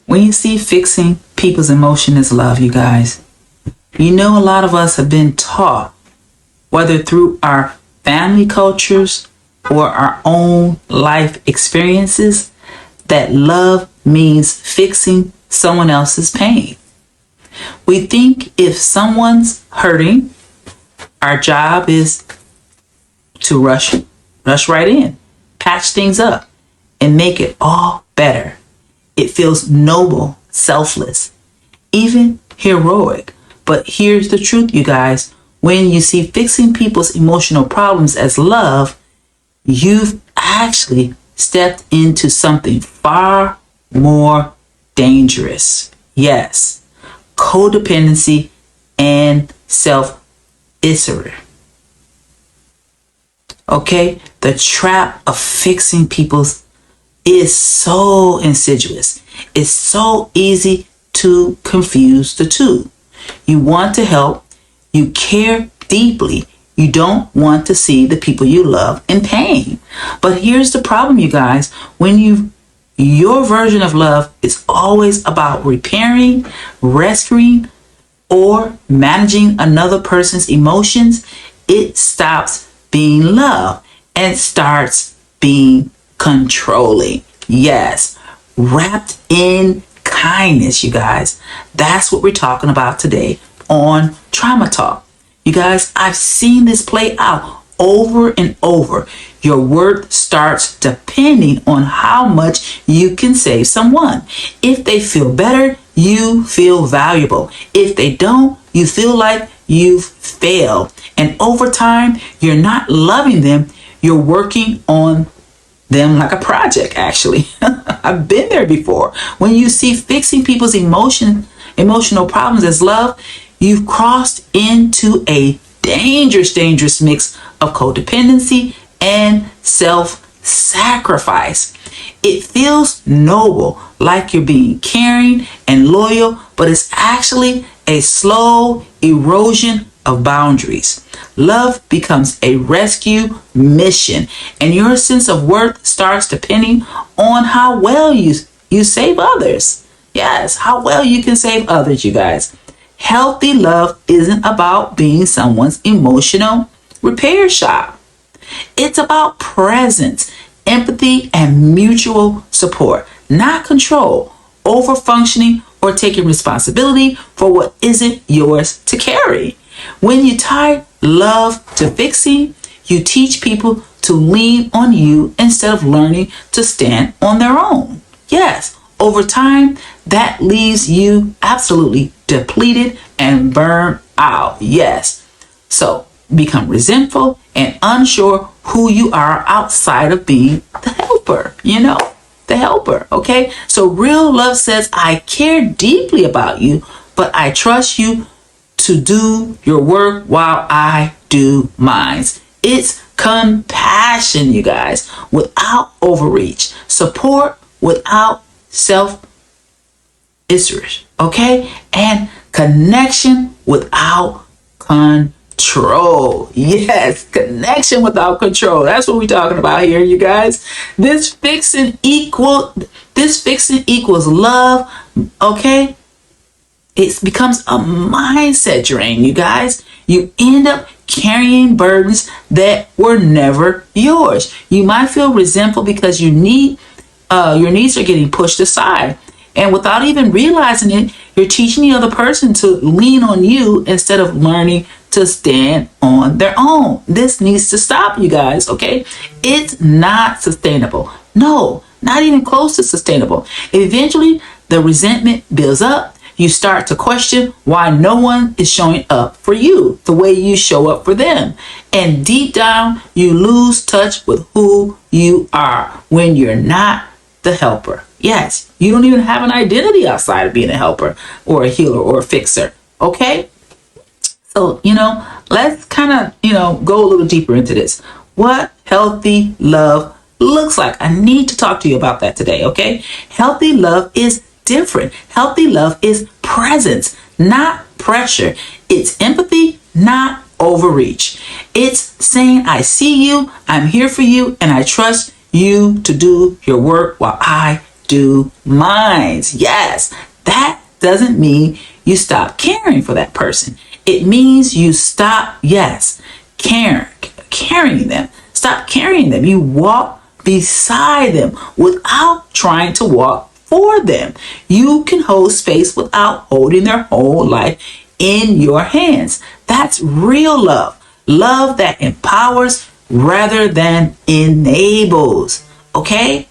When you see fixing people's emotion is love, you guys, you know a lot of us have been taught, whether through our family cultures or our own life experiences, that love means fixing someone else's pain. We think if someone's hurting, our job is to rush right in, patch things up, and make it all better. It feels noble, selfless, even heroic. But here's the truth, you guys. When you see fixing people's emotional problems as love, you've actually stepped into something far more dangerous. Yes, codependency and self-erasure. Okay, the trap of fixing people's is so insidious. It's so easy to confuse the two. You want to help. You care deeply. You don't want to see the people you love in pain. But here's the problem, you guys. When your version of love is always about repairing, rescuing, or managing another person's emotions, it stops being love and starts being controlling. Yes, wrapped in kindness, you guys. That's what we're talking about today on Trauma Talk. You guys, I've seen this play out over and over. Your worth starts depending on how much you can save someone. If they feel better, you feel valuable. If they don't, you feel like you've failed. And over time, you're not loving them. You're working on them like a project, actually. I've been there before. When you see fixing people's emotional problems as love, you've crossed into a dangerous mix of codependency and self-sacrifice. It feels noble, like you're being caring and loyal, but it's actually a slow erosion of boundaries. Love becomes a rescue mission, and your sense of worth starts depending on how well you save others. Yes, how well you can save others, you guys. Healthy love isn't about being someone's emotional repair shop. It's about presence, empathy, and mutual support, not control, over-functioning, or taking responsibility for what isn't yours to carry. When you tie love to fixing, you teach people to lean on you instead of learning to stand on their own. Yes, over time, that leaves you absolutely depleted and burned out. Yes. So become resentful and unsure who you are outside of being the helper, the helper. Okay. So real love says, I care deeply about you, but I trust you to do your work while I do mine. It's compassion, you guys, without overreach, support without self-erasure, okay? And connection without control. Yes, connection without control. That's what we're talking about here, you guys. This fixing equals love, okay? It becomes a mindset drain, you guys. You end up carrying burdens that were never yours. You might feel resentful because your needs are getting pushed aside. And without even realizing it, you're teaching the other person to lean on you instead of learning to stand on their own. This needs to stop, you guys, okay? It's not sustainable. No, not even close to sustainable. Eventually, the resentment builds up. You start to question why no one is showing up for you the way you show up for them. And deep down, you lose touch with who you are when you're not the helper. Yes, you don't even have an identity outside of being a helper or a healer or a fixer. Okay? So, let's kind of, go a little deeper into this. What healthy love looks like. I need to talk to you about that today. Okay? Healthy love is different. Healthy love is presence, not pressure. It's empathy, not overreach. It's saying, I see you, I'm here for you, and I trust you to do your work while I do minds. Yes, that doesn't mean you stop caring for that person. It means you stop, yes, carrying them. Stop carrying them. You walk beside them without trying to walk for them. You can hold space without holding their whole life in your hands. That's real love. Love that empowers rather than enables. Okay?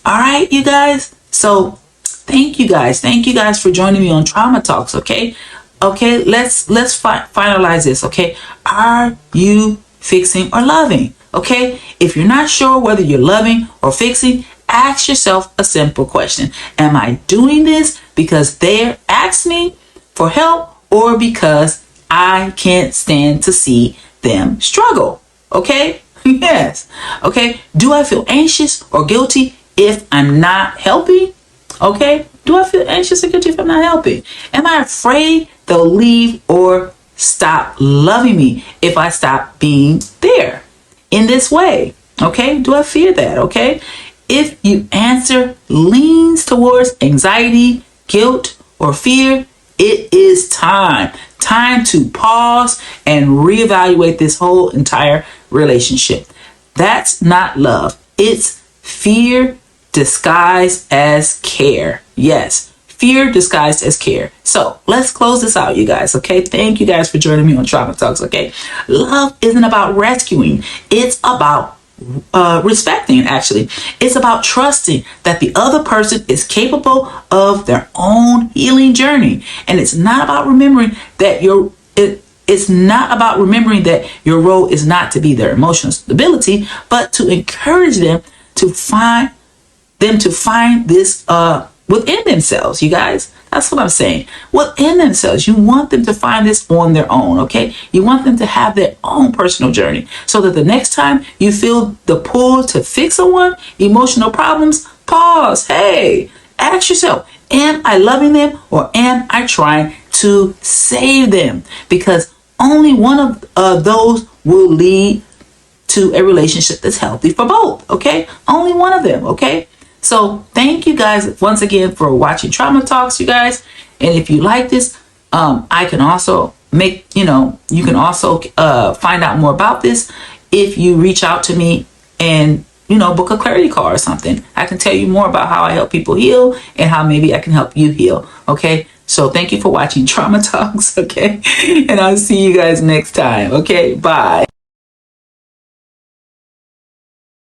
All right, you guys? So thank you guys. Thank you guys for joining me on Trauma Talks. Okay? Okay, let's finalize this. Okay? Are you fixing or loving? Okay? If you're not sure whether you're loving or fixing, ask yourself a simple question. Am I doing this because they asked me for help or because I can't stand to see them struggle? Okay? Yes. Okay? Do I feel anxious or guilty if I'm not helping? Okay? Do I feel anxious or guilty if I'm not helping? Am I afraid they'll leave or stop loving me if I stop being there in this way? Okay? Do I fear that? Okay? If your answer leans towards anxiety, guilt, or fear, it is time to pause and reevaluate this whole entire relationship. That's not love. It's fear disguised as care. Yes, fear disguised as care. So let's close this out, you guys. Okay, thank you guys for joining me on Trauma Talks. Okay, love isn't about rescuing. It's about respecting. Actually, it's about trusting that the other person is capable of their own healing journey, and it's not about remembering that it's not about remembering that your role is not to be their emotional stability, but to encourage them to find this within themselves. You guys, that's what I'm saying. Within themselves, you want them to find this on their own. Okay, you want them to have their own personal journey, so that the next time you feel the pull to fix someone emotional problems, pause. Hey, ask yourself, am I loving them or am I trying to save them? Because only one of those will lead to a relationship that's healthy for both. Okay, only one of them. Okay. So thank you guys once again for watching Trauma Talks, you guys. And if you like this, I can also you can also find out more about this if you reach out to me and, book a clarity call or something. I can tell you more about how I help people heal and how maybe I can help you heal. Okay. So thank you for watching Trauma Talks. Okay. And I'll see you guys next time. Okay. Bye.